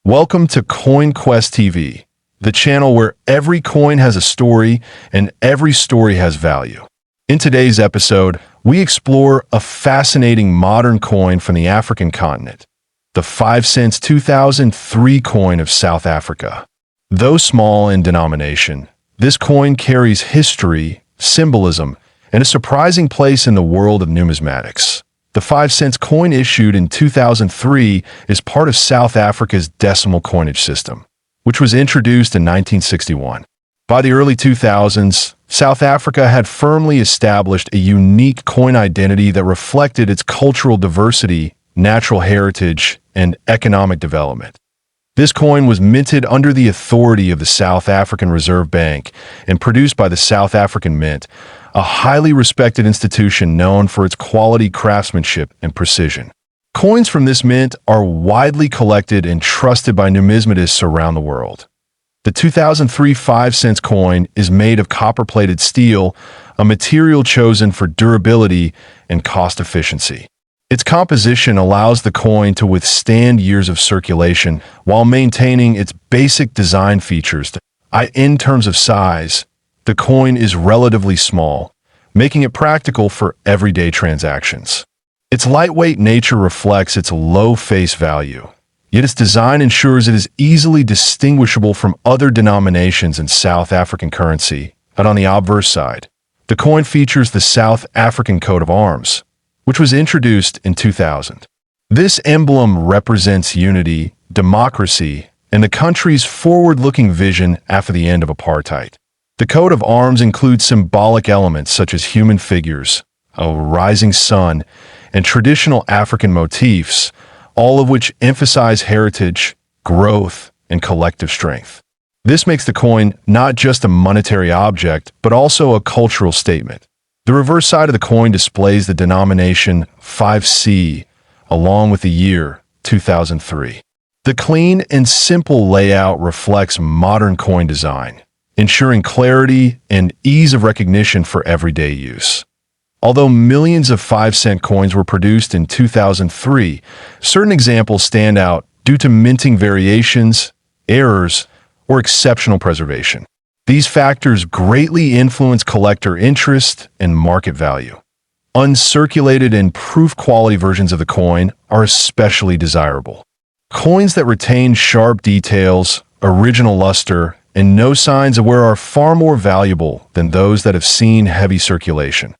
Welcome to CoinQuest TV, the channel where every coin has a story and every story has value. In today's episode, we explore a fascinating modern coin from the African continent, the 5 cents 2003 coin of South Africa. Though small in denomination, this coin carries history, symbolism, and a surprising place in the world of numismatics. The 5 cents coin issued in 2003 is part of South Africa's decimal coinage system, which was introduced in 1961. By the early 2000s, South Africa had firmly established a unique coin identity that reflected its cultural diversity, natural heritage, and economic development. This coin was minted under the authority of the South African Reserve Bank and produced by the South African Mint, a highly respected institution known for its quality craftsmanship and precision. Coins from this mint are widely collected and trusted by numismatists around the world. The 2003 5 cents coin is made of copper-plated steel, a material chosen for durability and cost efficiency. Its composition allows the coin to withstand years of circulation while maintaining its basic design features. In terms of size, the coin is relatively small, making it practical for everyday transactions. Its lightweight nature reflects its low face value, yet its design ensures it is easily distinguishable from other denominations in South African currency. And on the obverse side, the coin features the South African coat of arms, which was introduced in 2000. This emblem represents unity, democracy, and the country's forward-looking vision after the end of apartheid. The coat of arms includes symbolic elements such as human figures, a rising sun, and traditional African motifs, all of which emphasize heritage, growth, and collective strength. This makes the coin not just a monetary object, but also a cultural statement. The reverse side of the coin displays the denomination 5C, along with the year 2003. The clean and simple layout reflects modern coin design, ensuring clarity and ease of recognition for everyday use. Although millions of 5 cent coins were produced in 2003, certain examples stand out due to minting variations, errors, or exceptional preservation. These factors greatly influence collector interest and market value. Uncirculated and proof quality versions of the coin are especially desirable. Coins that retain sharp details, original luster, and no signs of wear are far more valuable than those that have seen heavy circulation.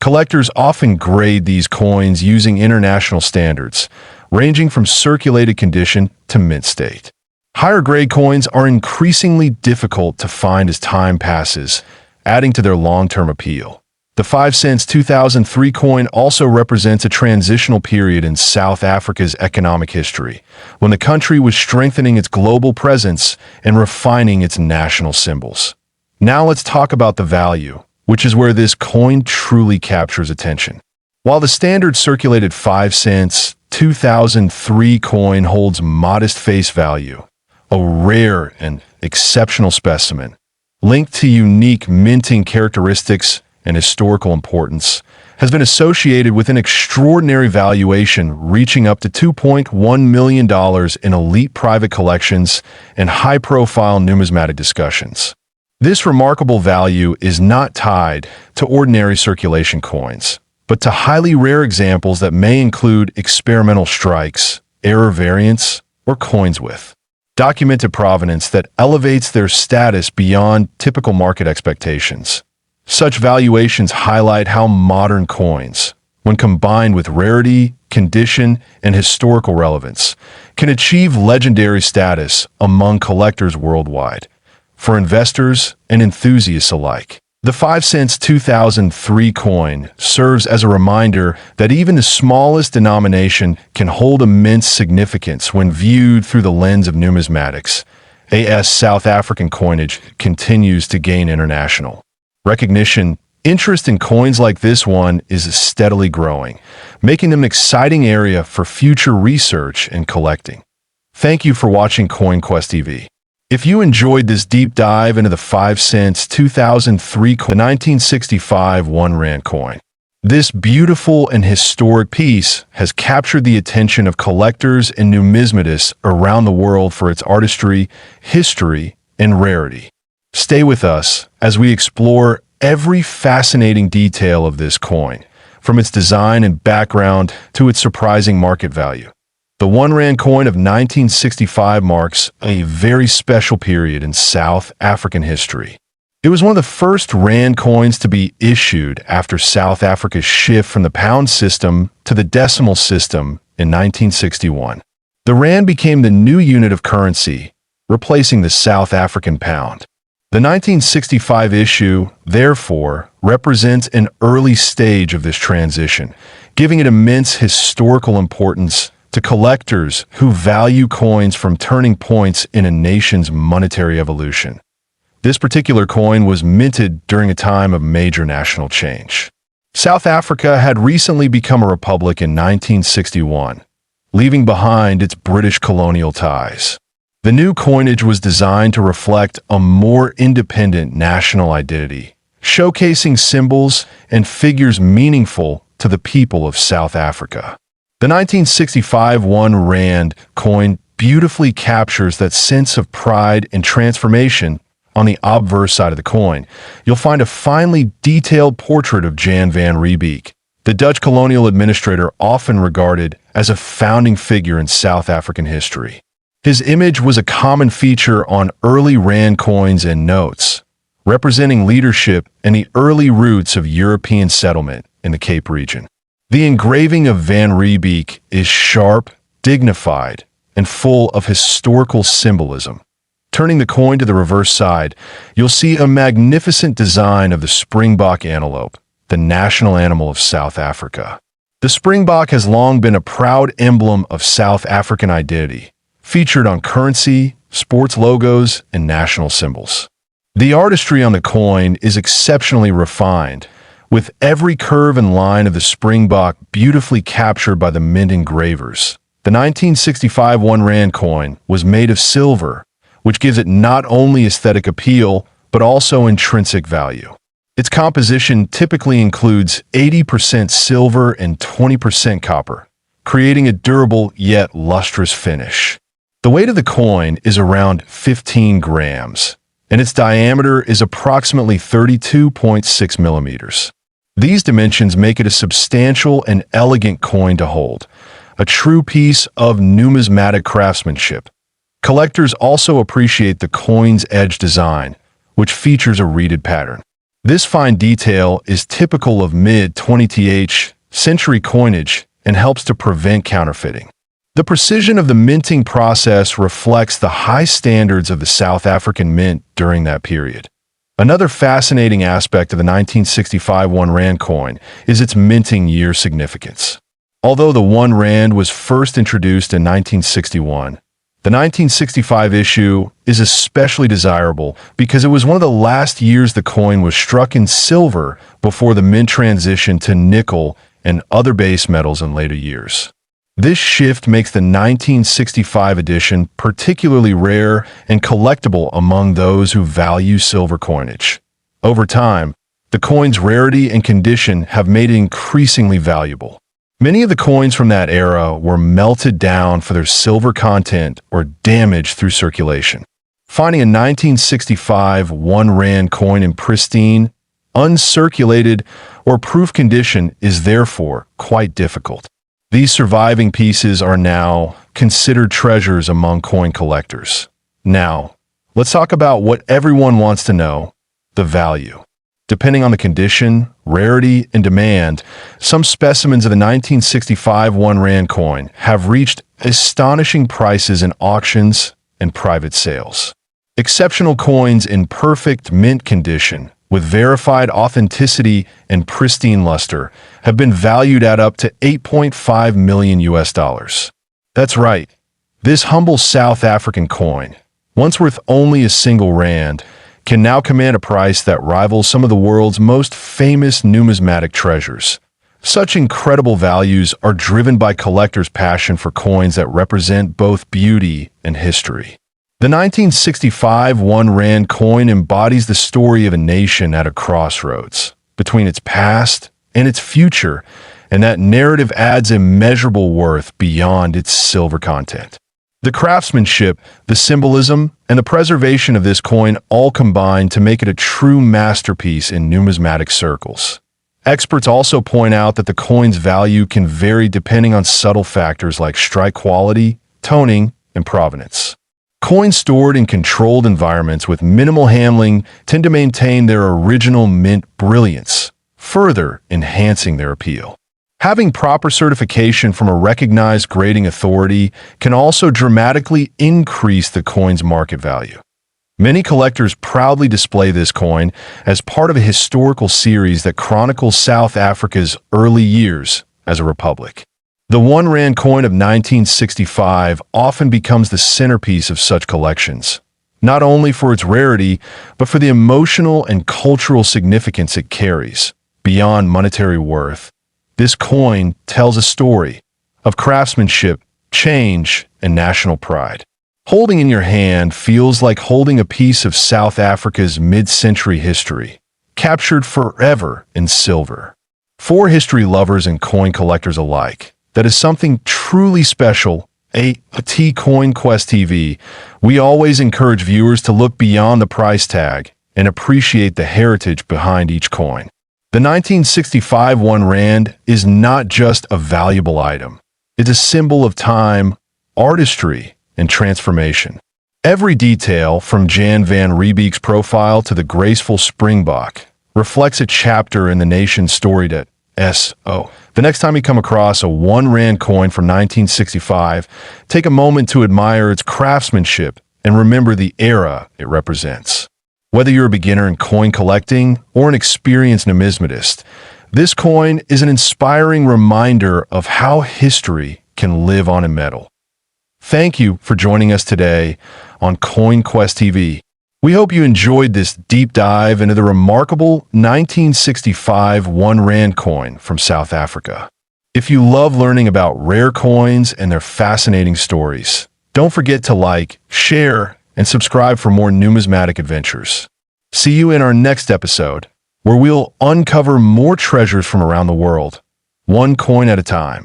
Collectors often grade these coins using international standards, ranging from circulated condition to mint state. Higher grade coins are increasingly difficult to find as time passes, adding to their long-term appeal. The 5 cents 2003 coin also represents a transitional period in South Africa's economic history, when the country was strengthening its global presence and refining its national symbols. Now let's talk about the value, which is where this coin truly captures attention. While the standard circulated 5 cents 2003 coin holds modest face value, a rare and exceptional specimen, linked to unique minting characteristics and historical importance, has been associated with an extraordinary valuation reaching up to $2.1 million in elite private collections and high-profile numismatic discussions. This remarkable value is not tied to ordinary circulation coins, but to highly rare examples that may include experimental strikes, error variants, or coins with documented provenance that elevates their status beyond typical market expectations. Such valuations highlight how modern coins, when combined with rarity, condition, and historical relevance, can achieve legendary status among collectors worldwide. For investors and enthusiasts alike, the 5 cents 2003 coin serves as a reminder that even the smallest denomination can hold immense significance when viewed through the lens of numismatics. AS South African coinage continues to gain international recognition. Interest in coins like this one is steadily growing, making them an exciting area for future research and collecting. Thank you for watching CoinQuest TV. If you enjoyed this deep dive into the 5 cents 2003 the 1965 1 Rand coin, This beautiful and historic piece has captured the attention of collectors and numismatists around the world for its artistry, history, and rarity. Stay with us as we explore every fascinating detail of this coin, from its design and background to its surprising market value. The 1 Rand coin of 1965 marks a very special period in South African history. It was one of the first Rand coins to be issued after South Africa's shift from the pound system to the decimal system in 1961. The Rand became the new unit of currency, replacing the South African pound. The 1965 issue, therefore, represents an early stage of this transition, giving it immense historical importance to collectors who value coins from turning points in a nation's monetary evolution. This particular coin was minted during a time of major national change. South Africa had recently become a republic in 1961, leaving behind its British colonial ties. The new coinage was designed to reflect a more independent national identity, showcasing symbols and figures meaningful to the people of South Africa. The 1965 1 Rand coin beautifully captures that sense of pride and transformation. On the obverse side of the coin, you'll find a finely detailed portrait of Jan van Riebeeck, the Dutch colonial administrator often regarded as a founding figure in South African history. His image was a common feature on early Rand coins and notes, representing leadership and the early roots of European settlement in the Cape region. The engraving of Van Riebeeck is sharp, dignified, and full of historical symbolism. Turning the coin to the reverse side, you'll see a magnificent design of the springbok antelope, the national animal of South Africa. The springbok has long been a proud emblem of South African identity, featured on currency, sports logos, and national symbols. The artistry on the coin is exceptionally refined, with every curve and line of the springbok beautifully captured by the mint engravers. The 1965 1 Rand coin was made of silver, which gives it not only aesthetic appeal, but also intrinsic value. Its composition typically includes 80% silver and 20% copper, creating a durable yet lustrous finish. The weight of the coin is around 15 grams, and its diameter is approximately 32.6 millimeters. These dimensions make it a substantial and elegant coin to hold, a true piece of numismatic craftsmanship. Collectors also appreciate the coin's edge design, which features a reeded pattern. This fine detail is typical of mid-20th century coinage and helps to prevent counterfeiting. The precision of the minting process reflects the high standards of the South African mint during that period. Another fascinating aspect of the 1965 1 Rand coin is its minting year significance. Although the 1 Rand was first introduced in 1961, the 1965 issue is especially desirable because it was one of the last years the coin was struck in silver before the mint transitioned to nickel and other base metals in later years. This shift makes the 1965 edition particularly rare and collectible among those who value silver coinage. Over time, the coin's rarity and condition have made it increasingly valuable. Many of the coins from that era were melted down for their silver content or damaged through circulation. Finding a 1965 1 Rand coin in pristine, uncirculated, or proof condition is therefore quite difficult. These surviving pieces are now considered treasures among coin collectors. Now, let's talk about what everyone wants to know: the value. Depending on the condition, rarity, and demand, some specimens of the 1965 1 Rand coin have reached astonishing prices in auctions and private sales. Exceptional coins in perfect mint condition, with verified authenticity and pristine luster, have been valued at up to $8.5 million. That's right. This humble South African coin, once worth only a single rand, can now command a price that rivals some of the world's most famous numismatic treasures. Such incredible values are driven by collectors' passion for coins that represent both beauty and history. The 1965 1 Rand coin embodies the story of a nation at a crossroads between its past and its future, and that narrative adds immeasurable worth beyond its silver content. The craftsmanship, the symbolism, and the preservation of this coin all combine to make it a true masterpiece in numismatic circles. Experts also point out that the coin's value can vary depending on subtle factors like strike quality, toning, and provenance. Coins stored in controlled environments with minimal handling tend to maintain their original mint brilliance, further enhancing their appeal. Having proper certification from a recognized grading authority can also dramatically increase the coin's market value. Many collectors proudly display this coin as part of a historical series that chronicles South Africa's early years as a republic. The R1 coin of 1965 often becomes the centerpiece of such collections, not only for its rarity, but for the emotional and cultural significance it carries. Beyond monetary worth, this coin tells a story of craftsmanship, change, and national pride. Holding in your hand feels like holding a piece of South Africa's mid-century history, captured forever in silver. For history lovers and coin collectors alike, that is something truly special. At Coin Quest TV, we always encourage viewers to look beyond the price tag and appreciate the heritage behind each coin. The 1965 R1 is not just a valuable item. It's a symbol of time, artistry, and transformation. Every detail, from Jan van Riebeek's profile to the graceful springbok, reflects a chapter in the nation's storied S.O. The next time you come across a R1 coin from 1965, take a moment to admire its craftsmanship and remember the era it represents. Whether you're a beginner in coin collecting or an experienced numismatist, this coin is an inspiring reminder of how history can live on in metal. Thank you for joining us today on Coin Quest TV. We hope you enjoyed this deep dive into the remarkable 1965 R1 coin from South Africa. If you love learning about rare coins and their fascinating stories, don't forget to like, share, and subscribe for more numismatic adventures. See you in our next episode, where we'll uncover more treasures from around the world, one coin at a time.